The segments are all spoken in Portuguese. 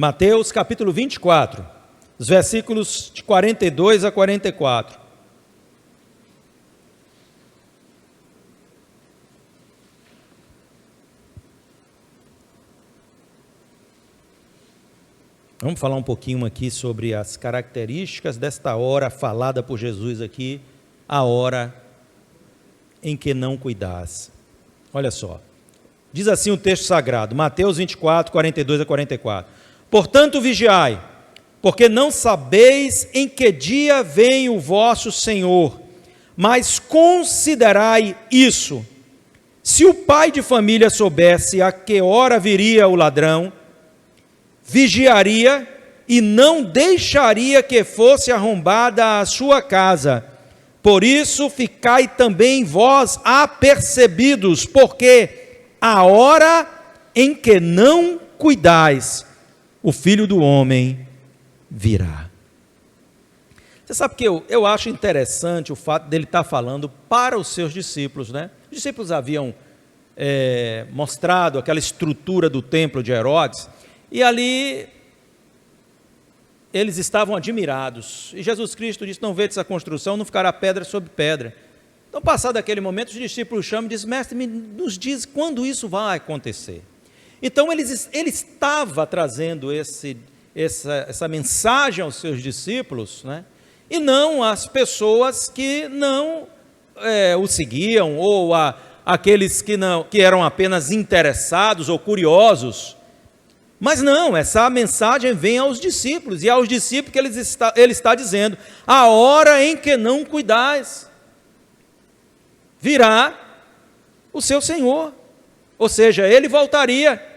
Mateus capítulo 24, os versículos de 42 a 44. Vamos falar um pouquinho aqui sobre as características desta hora falada por Jesus aqui, a hora em que não cuidasse. Olha só, diz assim o texto sagrado, Mateus 24, 42 a 44. Portanto, vigiai, porque não sabeis em que dia vem o vosso Senhor, mas considerai isso. Se o pai de família soubesse a que hora viria o ladrão, vigiaria e não deixaria que fosse arrombada a sua casa. Por isso, ficai também vós apercebidos, porque a hora em que não cuidais, o Filho do Homem virá. Você sabe que eu acho interessante o fato dele estar falando para os seus discípulos, né? Os discípulos haviam mostrado aquela estrutura do templo de Herodes, e ali eles estavam admirados. E Jesus Cristo disse, não vedes essa construção, não ficará pedra sobre pedra. Então, passado aquele momento, os discípulos chamam e dizem, mestre, nos diz quando isso vai acontecer. Então, ele estava trazendo essa mensagem aos seus discípulos, né? E não às pessoas que não o seguiam, ou aqueles que eram apenas interessados ou curiosos. Mas não, essa mensagem vem aos discípulos, e aos discípulos que ele está dizendo, a hora em que não cuidais, virá o seu Senhor, ou seja, ele voltaria.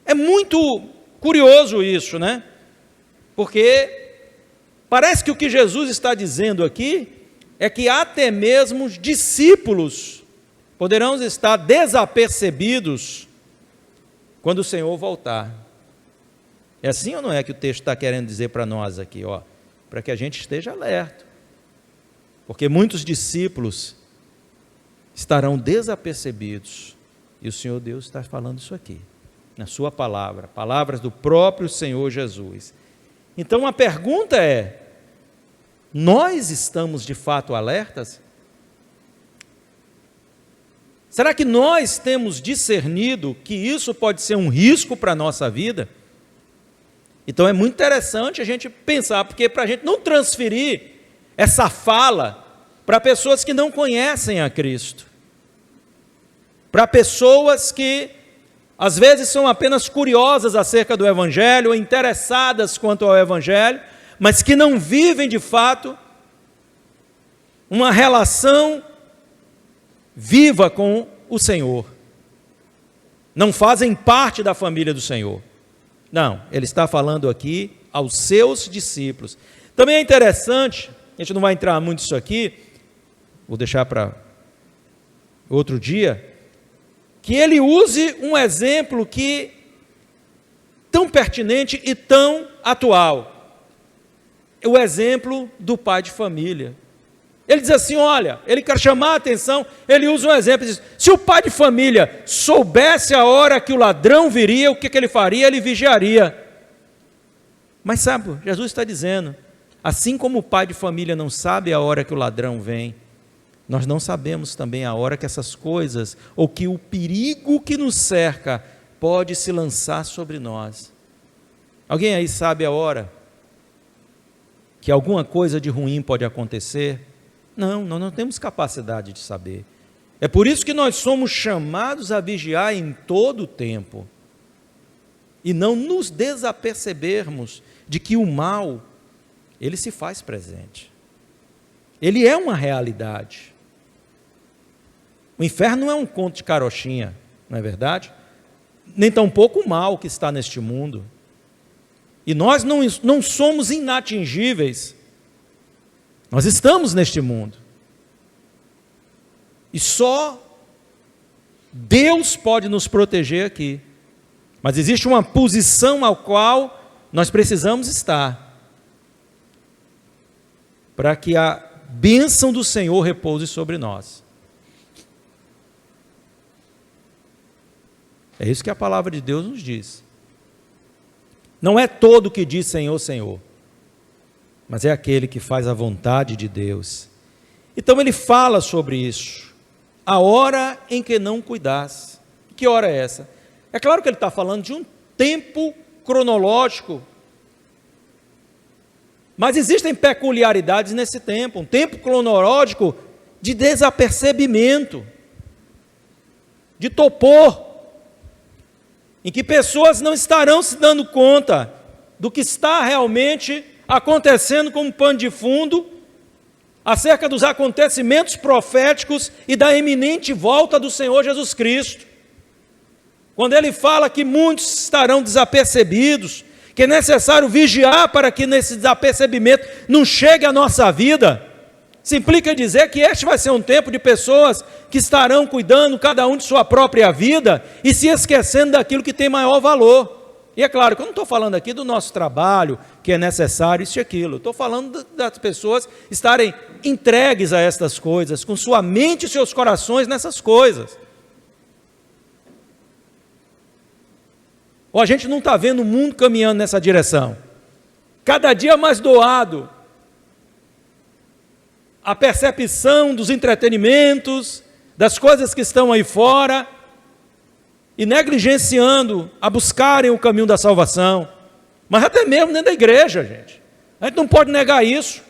É muito curioso isso, né? Porque parece que o que Jesus está dizendo aqui é que até mesmo os discípulos poderão estar desapercebidos quando o Senhor voltar. É assim ou não é que o texto está querendo dizer para nós aqui, ó? Para que a gente esteja alerta. Porque muitos discípulos estarão desapercebidos. E o Senhor Deus está falando isso aqui, na sua palavra, palavras do próprio Senhor Jesus. Então a pergunta é, nós estamos de fato alertas? Será que nós temos discernido que isso pode ser um risco para a nossa vida? Então é muito interessante a gente pensar, porque para a gente não transferir essa fala para pessoas que não conhecem a Cristo, para pessoas que às vezes são apenas curiosas acerca do Evangelho, ou interessadas quanto ao Evangelho, mas que não vivem de fato uma relação viva com o Senhor, não fazem parte da família do Senhor. Não, ele está falando aqui aos seus discípulos. Também é interessante, a gente não vai entrar muito nisso aqui, vou deixar para outro dia, que ele use um exemplo que tão pertinente e tão atual, o exemplo do pai de família. Ele diz assim, olha, ele quer chamar a atenção, ele usa um exemplo, diz, se o pai de família soubesse a hora que o ladrão viria, o que ele faria? Ele vigiaria. Mas sabe, Jesus está dizendo, assim como o pai de família não sabe a hora que o ladrão vem, nós não sabemos também a hora que essas coisas, ou que o perigo que nos cerca, pode se lançar sobre nós. Alguém aí sabe a hora que alguma coisa de ruim pode acontecer? Não, nós não temos capacidade de saber. É por isso que nós somos chamados a vigiar em todo o tempo, e não nos desapercebermos de que o mal, ele se faz presente. Ele é uma realidade. O inferno não é um conto de carochinha, não é verdade? Nem tampouco o mal que está neste mundo. E nós não somos inatingíveis. Nós estamos neste mundo. E só Deus pode nos proteger aqui. Mas existe uma posição ao qual nós precisamos estar, para que a bênção do Senhor repouse sobre nós. É isso que a palavra de Deus nos diz. Não é todo que diz Senhor, Senhor, mas é aquele que faz a vontade de Deus. Então ele fala sobre isso. A hora em que não cuidasse. Que hora é essa? É claro que ele está falando de um tempo cronológico, mas existem peculiaridades nesse tempo, um tempo cronológico de desapercebimento, de topor, em que pessoas não estarão se dando conta do que está realmente acontecendo como pano de fundo, acerca dos acontecimentos proféticos e da iminente volta do Senhor Jesus Cristo. Quando ele fala que muitos estarão desapercebidos, que é necessário vigiar para que nesse desapercebimento não chegue à nossa vida, isso implica dizer que este vai ser um tempo de pessoas que estarão cuidando cada um de sua própria vida e se esquecendo daquilo que tem maior valor. E é claro que eu não estou falando aqui do nosso trabalho, que é necessário isso e aquilo. Estou falando das pessoas estarem entregues a estas coisas, com sua mente e seus corações nessas coisas. Ou a gente não está vendo o mundo caminhando nessa direção. Cada dia mais doado a percepção dos entretenimentos, das coisas que estão aí fora, e negligenciando a buscarem o caminho da salvação, mas até mesmo dentro da igreja, gente. A gente não pode negar isso.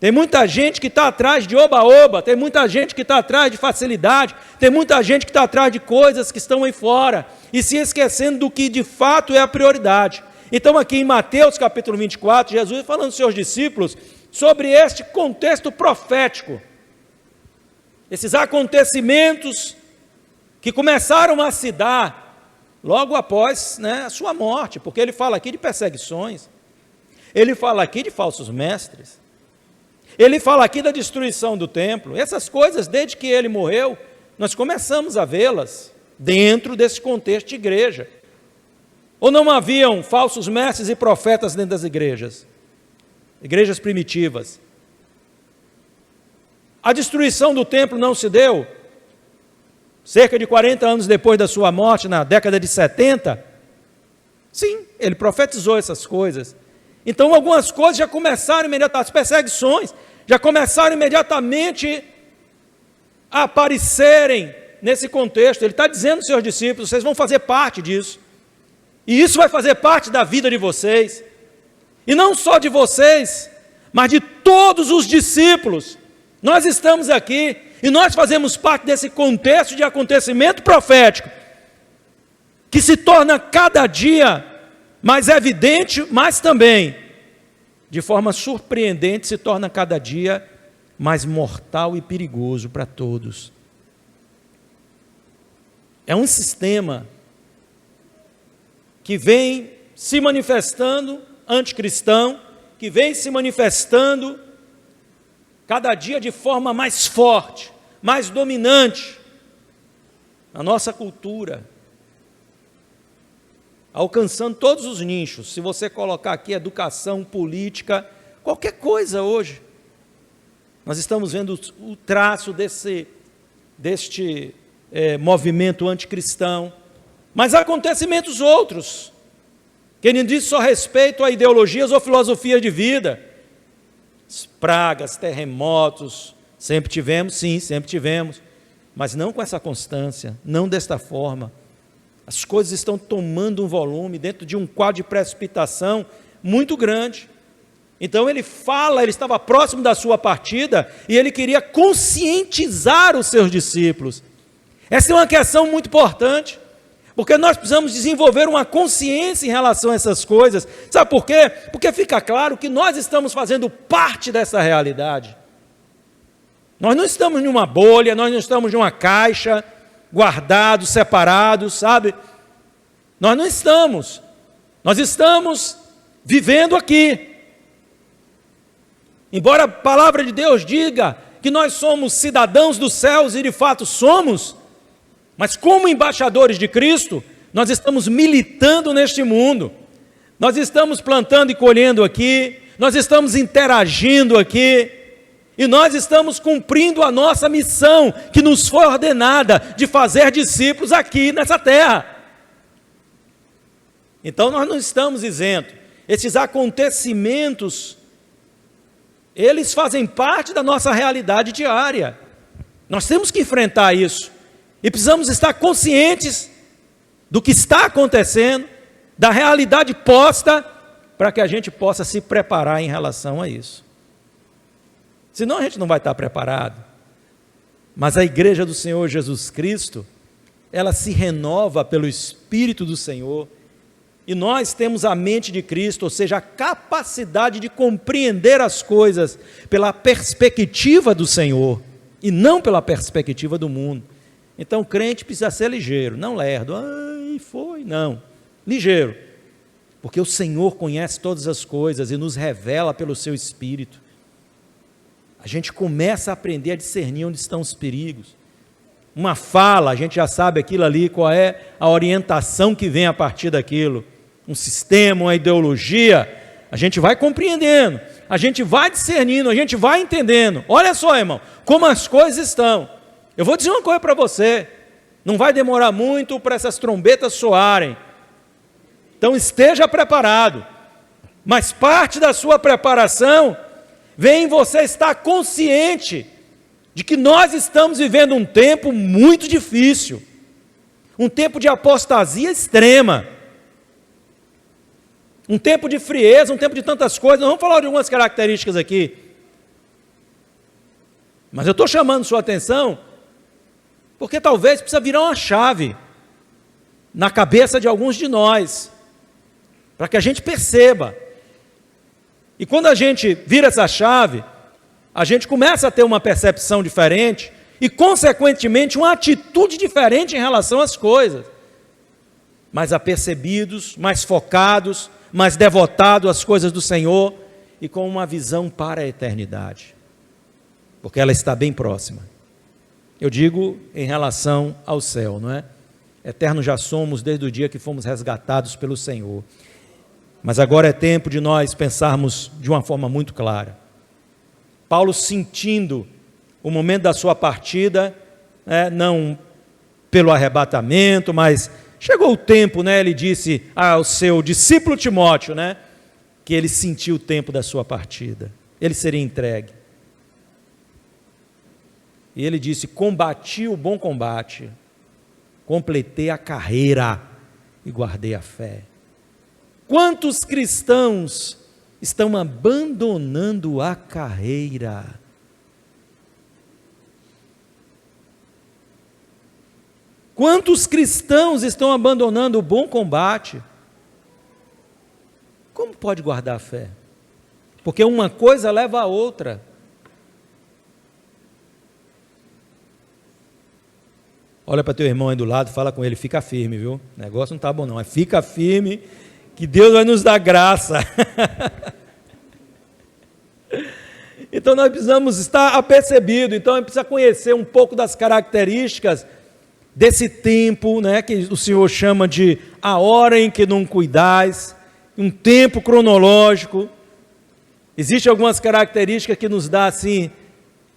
Tem muita gente que está atrás de oba-oba, tem muita gente que está atrás de facilidade, tem muita gente que está atrás de coisas que estão aí fora, e se esquecendo do que de fato é a prioridade. Então aqui em Mateus capítulo 24, Jesus falando aos seus discípulos sobre este contexto profético, esses acontecimentos que começaram a se dar logo após a sua morte, porque ele fala aqui de perseguições, ele fala aqui de falsos mestres, ele fala aqui da destruição do templo. Essas coisas, desde que ele morreu, nós começamos a vê-las dentro desse contexto de igreja. Ou não haviam falsos mestres e profetas dentro das igrejas primitivas? A destruição do templo não se deu cerca de 40 anos depois da sua morte, na década de 70? Sim, ele profetizou essas coisas. Então algumas coisas já começaram imediatamente, as perseguições já começaram imediatamente a aparecerem nesse contexto. Ele está dizendo aos seus discípulos, vocês vão fazer parte disso, e isso vai fazer parte da vida de vocês, e não só de vocês, mas de todos os discípulos. Nós estamos aqui, e nós fazemos parte desse contexto de acontecimento profético, que se torna cada dia mais evidente, mas também, de forma surpreendente, se torna cada dia mais mortal e perigoso para todos. É um sistema que vem se manifestando anticristão, que vem se manifestando cada dia de forma mais forte, mais dominante na nossa cultura, alcançando todos os nichos. Se você colocar aqui educação, política, qualquer coisa hoje, nós estamos vendo o traço deste movimento anticristão, mas há acontecimentos outros, que não diz só respeito a ideologias ou filosofias de vida. Pragas, terremotos, sempre tivemos, sim, sempre tivemos, mas não com essa constância, não desta forma. As coisas estão tomando um volume dentro de um quadro de precipitação muito grande. Então ele estava próximo da sua partida e ele queria conscientizar os seus discípulos. Essa é uma questão muito importante, porque nós precisamos desenvolver uma consciência em relação a essas coisas. Sabe por quê? Porque fica claro que nós estamos fazendo parte dessa realidade. Nós não estamos em uma bolha, nós não estamos em uma caixa, guardados, separados, sabe? Nós não estamos. Nós estamos vivendo aqui. Embora a palavra de Deus diga que nós somos cidadãos dos céus, e de fato somos, mas como embaixadores de Cristo, nós estamos militando neste mundo. Nós estamos plantando e colhendo aqui, nós estamos interagindo aqui, e nós estamos cumprindo a nossa missão, que nos foi ordenada, de fazer discípulos aqui nessa terra. Então nós não estamos isentos. Esses acontecimentos, eles fazem parte da nossa realidade diária. Nós temos que enfrentar isso. E precisamos estar conscientes do que está acontecendo, da realidade posta, para que a gente possa se preparar em relação a isso. Senão a gente não vai estar preparado. Mas a igreja do Senhor Jesus Cristo, ela se renova pelo Espírito do Senhor, e nós temos a mente de Cristo, ou seja, a capacidade de compreender as coisas pela perspectiva do Senhor, e não pela perspectiva do mundo. Então o crente precisa ser ligeiro, não lerdo, não, ligeiro, porque o Senhor conhece todas as coisas e nos revela pelo seu Espírito. A gente começa a aprender a discernir onde estão os perigos. Uma fala, a gente já sabe aquilo ali, qual é a orientação que vem a partir daquilo. Um sistema, uma ideologia, a gente vai compreendendo, a gente vai discernindo, a gente vai entendendo. Olha só, irmão, como as coisas estão. Eu vou dizer uma coisa para você, não vai demorar muito para essas trombetas soarem. Então esteja preparado, mas parte da sua preparação vem em você estar consciente de que nós estamos vivendo um tempo muito difícil, um tempo de apostasia extrema, um tempo de frieza, um tempo de tantas coisas. Nós vamos falar de algumas características aqui, mas eu estou chamando sua atenção, porque talvez precisa virar uma chave na cabeça de alguns de nós, para que a gente perceba. E quando a gente vira essa chave, a gente começa a ter uma percepção diferente e, consequentemente, uma atitude diferente em relação às coisas. Mais apercebidos, mais focados, mais devotados às coisas do Senhor e com uma visão para a eternidade, porque ela está bem próxima. Eu digo em relação ao céu, não é? Eternos já somos desde o dia que fomos resgatados pelo Senhor. Mas agora é tempo de nós pensarmos de uma forma muito clara. Paulo, sentindo o momento da sua partida, não pelo arrebatamento, mas chegou o tempo, ele disse ao seu discípulo Timóteo, que ele sentiu o tempo da sua partida, ele seria entregue. E ele disse: combati o bom combate, completei a carreira e guardei a fé. Quantos cristãos estão abandonando a carreira? Quantos cristãos estão abandonando o bom combate? Como pode guardar a fé? Porque uma coisa leva a outra. Olha para teu irmão aí do lado, fala com ele, fica firme, viu? O negócio não está bom não, fica firme, que Deus vai nos dar graça. Então nós precisamos estar apercebidos, então a gente precisa conhecer um pouco das características desse tempo, que o Senhor chama de a hora em que não cuidais, um tempo cronológico. Existem algumas características que nos dá assim,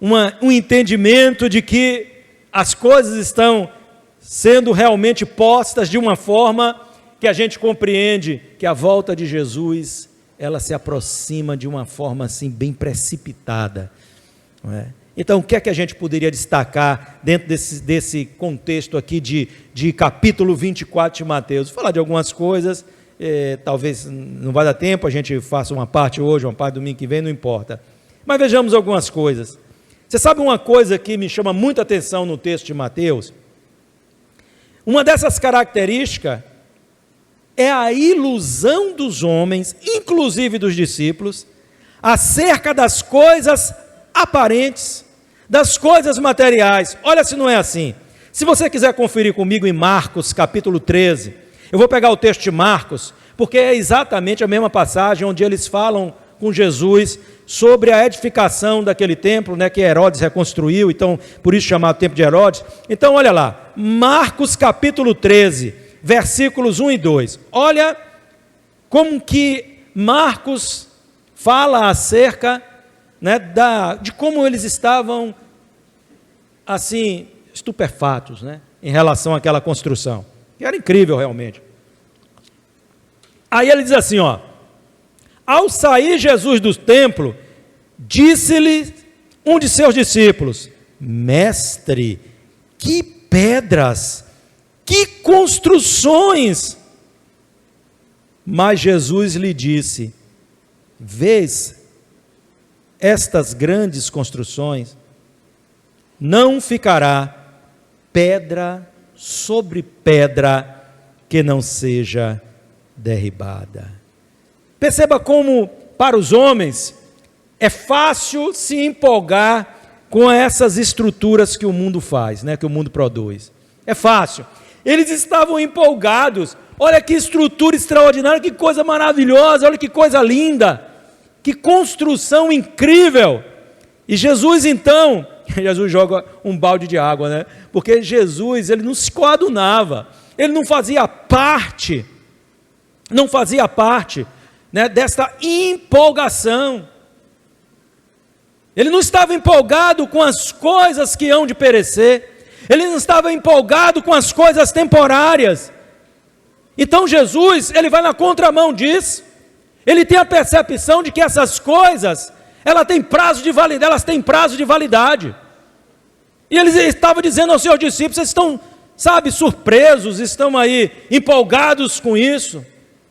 um entendimento de que as coisas estão sendo realmente postas de uma forma que a gente compreende que a volta de Jesus, ela se aproxima de uma forma assim bem precipitada, não é? Então, o que é que a gente poderia destacar dentro desse contexto aqui de capítulo 24 de Mateus? Vou falar de algumas coisas, talvez não vai dar tempo, a gente faça uma parte hoje, uma parte domingo que vem, não importa. Mas vejamos algumas coisas. Você sabe uma coisa que me chama muita atenção no texto de Mateus? Uma dessas características é a ilusão dos homens, inclusive dos discípulos, acerca das coisas aparentes, das coisas materiais. Olha se não é assim. Se você quiser conferir comigo em Marcos capítulo 13, eu vou pegar o texto de Marcos, porque é exatamente a mesma passagem onde eles falam com Jesus sobre a edificação daquele templo, que Herodes reconstruiu, então por isso chamado templo de Herodes. Então olha lá, Marcos capítulo 13, versículos 1 e 2. Olha como que Marcos fala acerca de como eles estavam assim, estupefatos, em relação àquela construção, que era incrível realmente. Aí ele diz assim, ó: ao sair Jesus do templo, disse-lhe um de seus discípulos: mestre, que pedras, que construções! Mas Jesus lhe disse: vês estas grandes construções? Não ficará pedra sobre pedra que não seja derribada. Perceba como, para os homens, é fácil se empolgar com essas estruturas que o mundo faz, né, que o mundo produz. É fácil. Eles estavam empolgados. Olha que estrutura extraordinária, que coisa maravilhosa, olha que coisa linda, que construção incrível. E Jesus então, Jesus joga um balde de água, né? Porque Jesus, ele não se coadunava, ele não fazia parte, né, desta empolgação. Ele não estava empolgado com as coisas que hão de perecer, ele não estava empolgado com as coisas temporárias. Então Jesus, ele vai na contramão disso, ele tem a percepção de que essas coisas, elas têm prazo de validade, e ele estava dizendo aos seus discípulos: vocês estão, surpresos, estão aí empolgados com isso,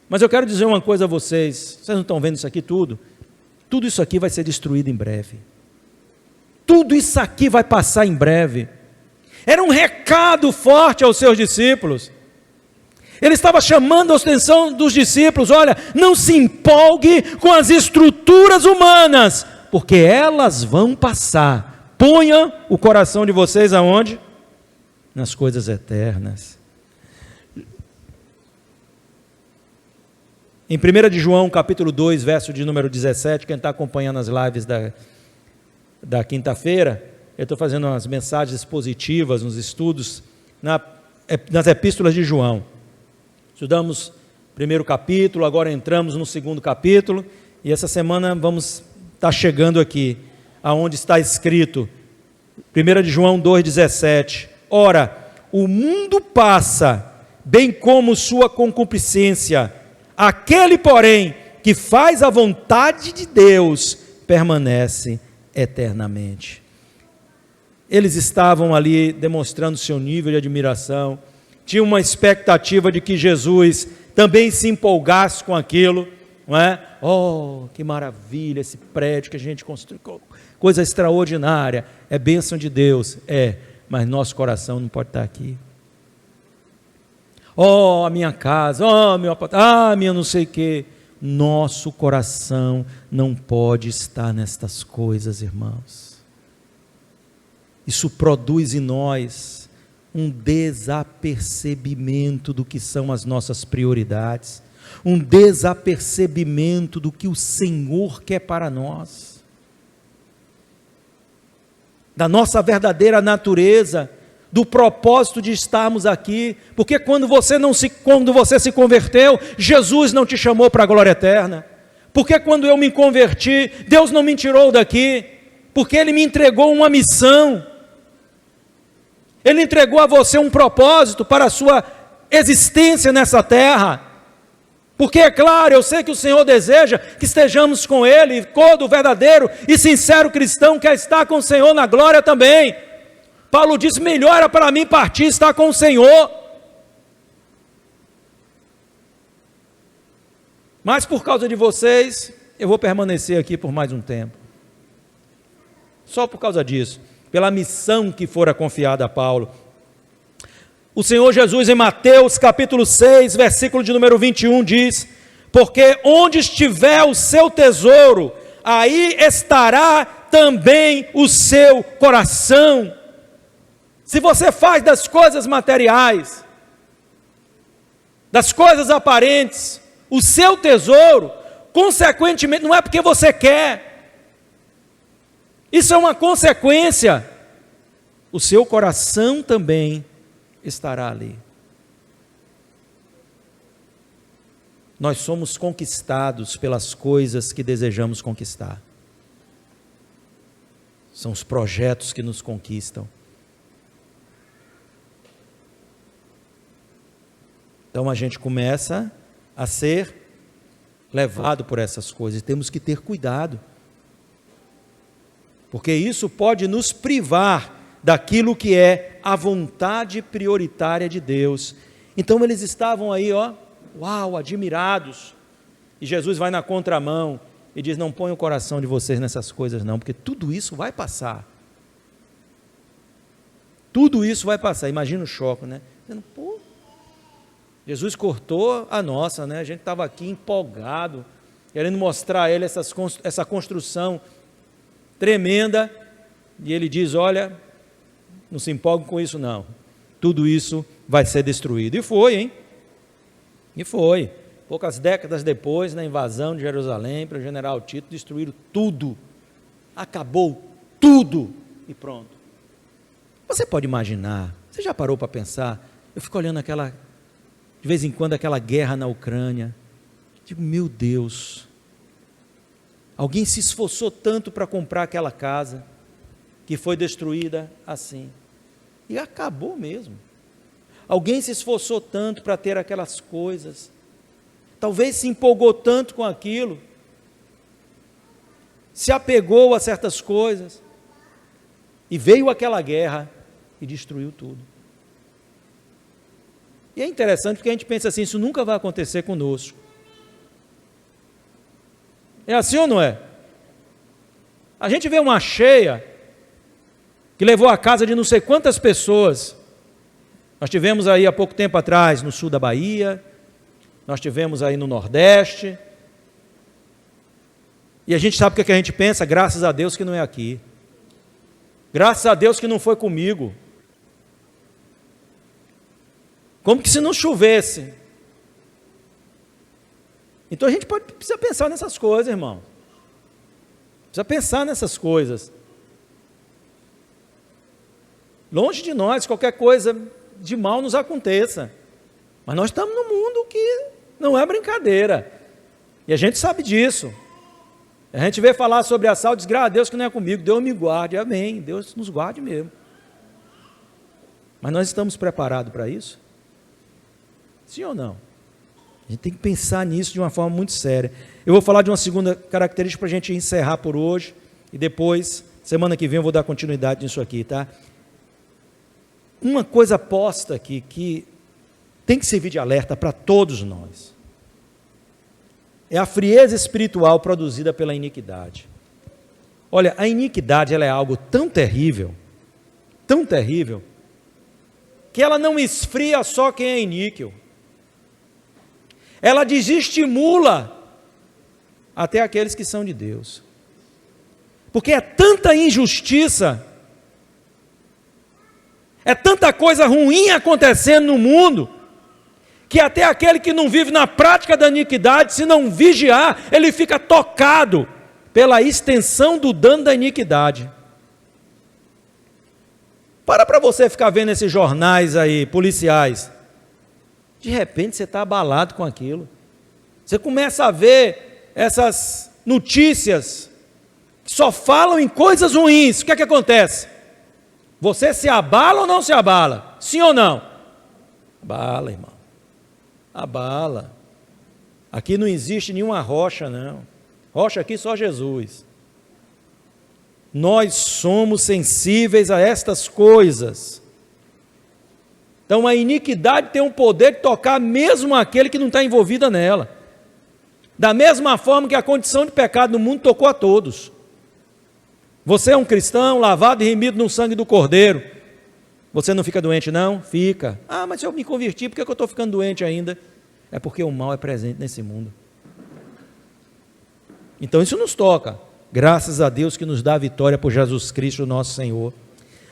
mas eu quero dizer uma coisa a vocês não estão vendo isso aqui tudo isso aqui vai ser destruído em breve, tudo isso aqui vai passar em breve. Era um recado forte aos seus discípulos. Ele estava chamando a atenção dos discípulos: olha, não se empolgue com as estruturas humanas, porque elas vão passar. Ponha o coração de vocês aonde? Nas coisas eternas. Em 1 de João, capítulo 2, verso de número 17, quem está acompanhando as lives da quinta-feira, eu estou fazendo umas mensagens expositivas, nos estudos, nas epístolas de João. Estudamos o primeiro capítulo, agora entramos no segundo capítulo, e essa semana vamos estar chegando aqui, aonde está escrito, 1 de João 2,17, ora, o mundo passa, bem como sua concupiscência, aquele, porém, que faz a vontade de Deus, permanece eternamente. Eles estavam ali demonstrando seu nível de admiração, tinha uma expectativa de que Jesus também se empolgasse com aquilo, não é? Oh, que maravilha esse prédio que a gente construiu, coisa extraordinária, é bênção de Deus, mas nosso coração não pode estar aqui. Oh, a minha casa, oh, meu apartamento, minha não sei o quê. Nosso coração não pode estar nestas coisas, irmãos. Isso produz em nós um desapercebimento do que são as nossas prioridades, um desapercebimento do que o Senhor quer para nós, da nossa verdadeira natureza, do propósito de estarmos aqui, porque quando você se converteu, Jesus não te chamou para a glória eterna, porque quando eu me converti, Deus não me tirou daqui, porque Ele me entregou uma missão, Ele entregou a você um propósito para a sua existência nessa terra, porque é claro, eu sei que o Senhor deseja que estejamos com Ele, todo verdadeiro e sincero cristão quer estar com o Senhor na glória também. Paulo diz: melhor era para mim partir e estar com o Senhor, mas por causa de vocês, eu vou permanecer aqui por mais um tempo, só por causa disso, pela missão que fora confiada a Paulo. O Senhor Jesus, em Mateus capítulo 6, versículo de número 21, diz: porque onde estiver o seu tesouro, aí estará também o seu coração. Se você faz das coisas materiais, das coisas aparentes, o seu tesouro, consequentemente, não é porque você quer, isso é uma consequência, o seu coração também estará ali. Nós somos conquistados pelas coisas que desejamos conquistar, são os projetos que nos conquistam. Então a gente começa a ser levado por essas coisas. Temos que ter cuidado, porque isso pode nos privar daquilo que é a vontade prioritária de Deus. Então eles estavam aí, uau, admirados, e Jesus vai na contramão e diz: não ponham o coração de vocês nessas coisas não, porque tudo isso vai passar. Tudo isso vai passar. Imagina o choque, né? Pô, Jesus cortou a nossa, né? A gente estava aqui empolgado, querendo mostrar a ele essa construção tremenda, e ele diz: olha, não se empolgue com isso não, tudo isso vai ser destruído. E foi, hein? E foi. Poucas décadas depois, na invasão de Jerusalém, para o general Tito, destruíram tudo, acabou tudo, e pronto. Você pode imaginar, você já parou para pensar? Eu fico olhando de vez em quando, aquela guerra na Ucrânia, digo: meu Deus, alguém se esforçou tanto para comprar aquela casa, que foi destruída assim, e acabou mesmo. Alguém se esforçou tanto para ter aquelas coisas, talvez se empolgou tanto com aquilo, se apegou a certas coisas, e veio aquela guerra e destruiu tudo. E é interessante porque a gente pensa assim: isso nunca vai acontecer conosco. É assim ou não é? A gente vê uma cheia que levou a casa de não sei quantas pessoas. Nós tivemos aí há pouco tempo atrás no sul da Bahia, nós tivemos aí no Nordeste, e a gente sabe o que a gente pensa: graças a Deus que não é aqui, graças a Deus que não foi comigo. Como que se não chovesse? Então a gente precisa pensar nessas coisas, irmão. Precisa pensar nessas coisas. Longe de nós qualquer coisa de mal nos aconteça, mas nós estamos num mundo que não é brincadeira, e a gente sabe disso. A gente vê falar sobre assalto, diz: graças a Deus que não é comigo, Deus me guarde. Amém, Deus nos guarde mesmo. Mas nós estamos preparados para isso? Sim ou não? A gente tem que pensar nisso de uma forma muito séria. Eu vou falar de uma segunda característica para a gente encerrar por hoje, e depois, semana que vem, eu vou dar continuidade nisso aqui, tá? Uma coisa posta aqui, que tem que servir de alerta para todos nós, é a frieza espiritual produzida pela iniquidade. Olha, a iniquidade, ela é algo tão terrível, que ela não esfria só quem é iníquo, ela desestimula até aqueles que são de Deus, porque é tanta injustiça, é tanta coisa ruim acontecendo no mundo, que até aquele que não vive na prática da iniquidade, se não vigiar, ele fica tocado pela extensão do dano da iniquidade. Para você ficar vendo esses jornais aí, policiais, de repente você está abalado com aquilo, você começa a ver essas notícias que só falam em coisas ruins. O que é que acontece? Você se abala ou não se abala? Sim ou não? Abala, irmão. Abala. Aqui não existe nenhuma rocha, não. Rocha aqui só Jesus. Nós somos sensíveis a estas coisas. Então a iniquidade tem o poder de tocar mesmo aquele que não está envolvido nela. Da mesma forma que a condição de pecado no mundo tocou a todos. Você é um cristão, lavado e remido no sangue do Cordeiro. Você não fica doente, não? Fica. Ah, mas se eu me converti, por que eu estou ficando doente ainda? É porque o mal é presente nesse mundo. Então isso nos toca. Graças a Deus que nos dá a vitória por Jesus Cristo, nosso Senhor.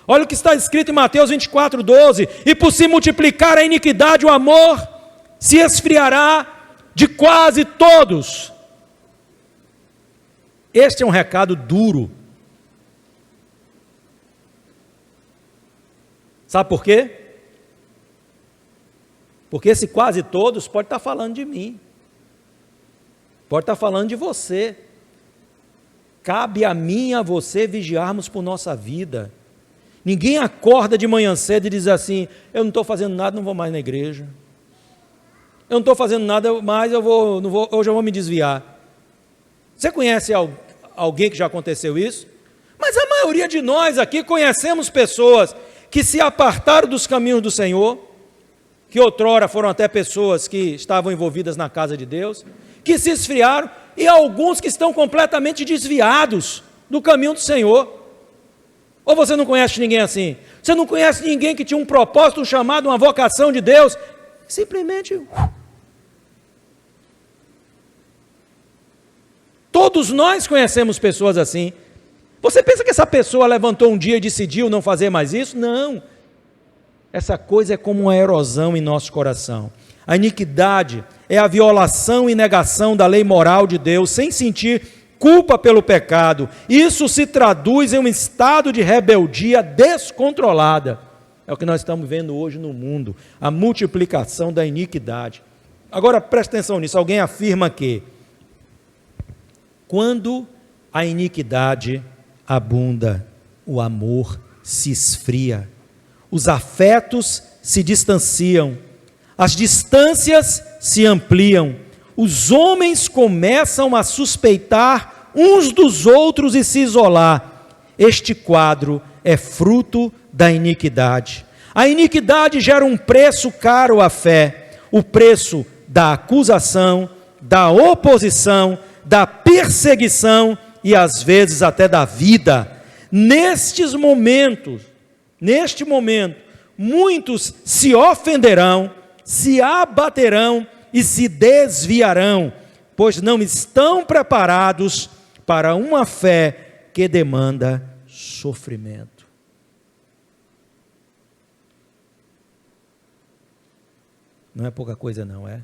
Olha o que está escrito em Mateus 24:12. E por se multiplicar a iniquidade, o amor se esfriará de quase todos. Este é um recado duro. Sabe por quê? Porque esse quase todos pode estar falando de mim, pode estar falando de você. Cabe a mim e a você vigiarmos por nossa vida. Ninguém acorda de manhã cedo e diz assim: eu não estou fazendo nada, não vou mais na igreja. eu não estou fazendo nada mais, hoje eu vou me desviar. Você conhece alguém que já aconteceu isso? Mas a maioria de nós aqui conhecemos pessoas que se apartaram dos caminhos do Senhor, que outrora foram até pessoas que estavam envolvidas na casa de Deus, que se esfriaram, e alguns que estão completamente desviados do caminho do Senhor. Ou você não conhece ninguém assim? Você não conhece ninguém que tinha um propósito, um chamado, uma vocação de Deus, simplesmente... Todos nós conhecemos pessoas assim. Você pensa que essa pessoa levantou um dia e decidiu não fazer mais isso? Não. Essa coisa é como uma erosão em nosso coração. A iniquidade é a violação e negação da lei moral de Deus, sem sentir culpa pelo pecado. Isso se traduz em um estado de rebeldia descontrolada. É o que nós estamos vendo hoje no mundo, a multiplicação da iniquidade. Agora, presta atenção nisso, alguém afirma que quando a iniquidade abunda, o amor se esfria, os afetos se distanciam, as distâncias se ampliam, os homens começam a suspeitar uns dos outros e se isolar. Este quadro é fruto da iniquidade. A iniquidade gera um preço caro à fé, o preço da acusação, da oposição, da perseguição e às vezes até da vida. Neste momento, muitos se ofenderão, se abaterão e se desviarão, pois não estão preparados para uma fé que demanda sofrimento. Não é pouca coisa não, é?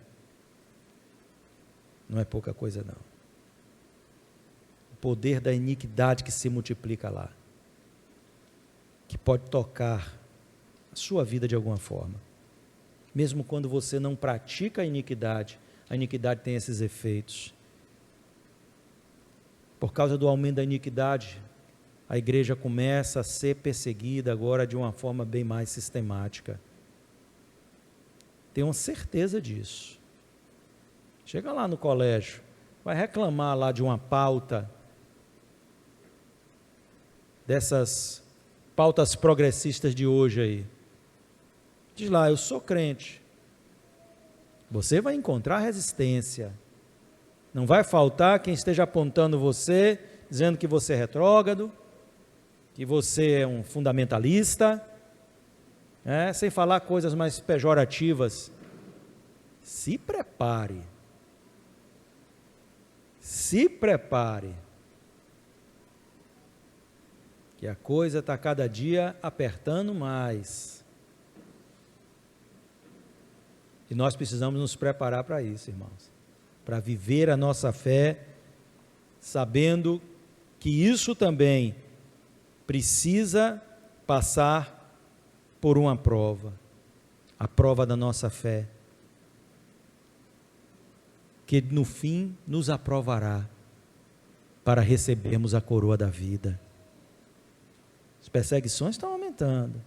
Não é pouca coisa não. O poder da iniquidade que se multiplica lá, que pode tocar a sua vida de alguma forma. Mesmo quando você não pratica a iniquidade tem esses efeitos. Por causa do aumento da iniquidade, a igreja começa a ser perseguida agora de uma forma bem mais sistemática. Tenho certeza disso. Chega lá no colégio, vai reclamar lá de uma pauta, dessas pautas progressistas de hoje aí. Diz lá, eu sou crente. Você vai encontrar resistência. Não vai faltar quem esteja apontando você, dizendo que você é retrógrado, que você é um fundamentalista, sem falar coisas mais pejorativas. Se prepare. Se prepare. Que a coisa está cada dia apertando mais. E nós precisamos nos preparar para isso, irmãos. Para viver a nossa fé, sabendo que isso também precisa passar por uma prova. A prova da nossa fé. Que no fim nos aprovará para recebermos a coroa da vida. As perseguições estão aumentando.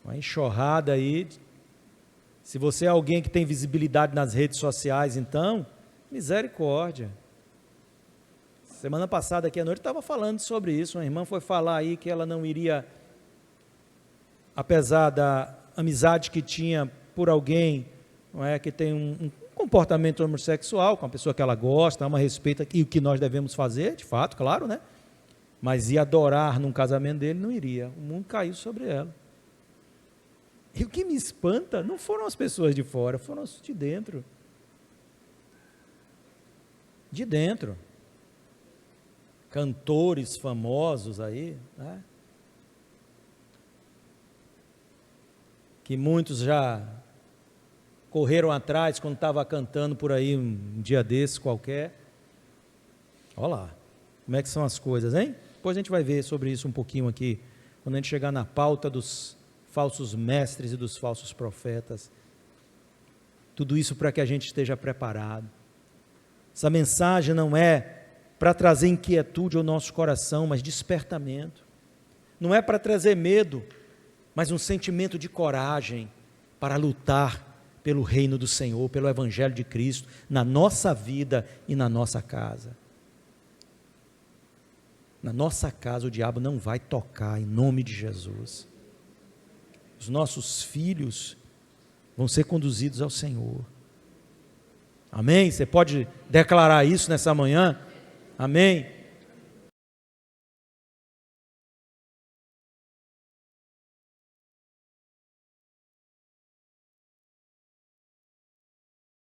Uma enxurrada aí. Se você é alguém que tem visibilidade nas redes sociais, então, misericórdia. Semana passada aqui à noite estava falando sobre isso. Uma irmã foi falar aí que ela não iria, apesar da amizade que tinha por alguém, não é, que tem um comportamento homossexual, com a pessoa que ela gosta, ama, respeita, e o que nós devemos fazer, de fato, claro, né? Mas ir adorar num casamento dele, não iria. O mundo caiu sobre ela. E o que me espanta não foram as pessoas de fora, foram as de dentro. De dentro. Cantores famosos aí, né? Que muitos já correram atrás quando estava cantando por aí um dia desses qualquer. Olha lá, como é que são as coisas, hein? Depois a gente vai ver sobre isso um pouquinho aqui, quando a gente chegar na pauta dos falsos mestres e dos falsos profetas. Tudo isso para que a gente esteja preparado. Essa mensagem não é para trazer inquietude ao nosso coração, mas despertamento. Não é para trazer medo, mas um sentimento de coragem, para lutar pelo reino do Senhor, pelo Evangelho de Cristo, na nossa vida e na nossa casa. Na nossa casa o diabo não vai tocar, em nome de Jesus. Os nossos filhos vão ser conduzidos ao Senhor. Amém? Você pode declarar isso nessa manhã? Amém?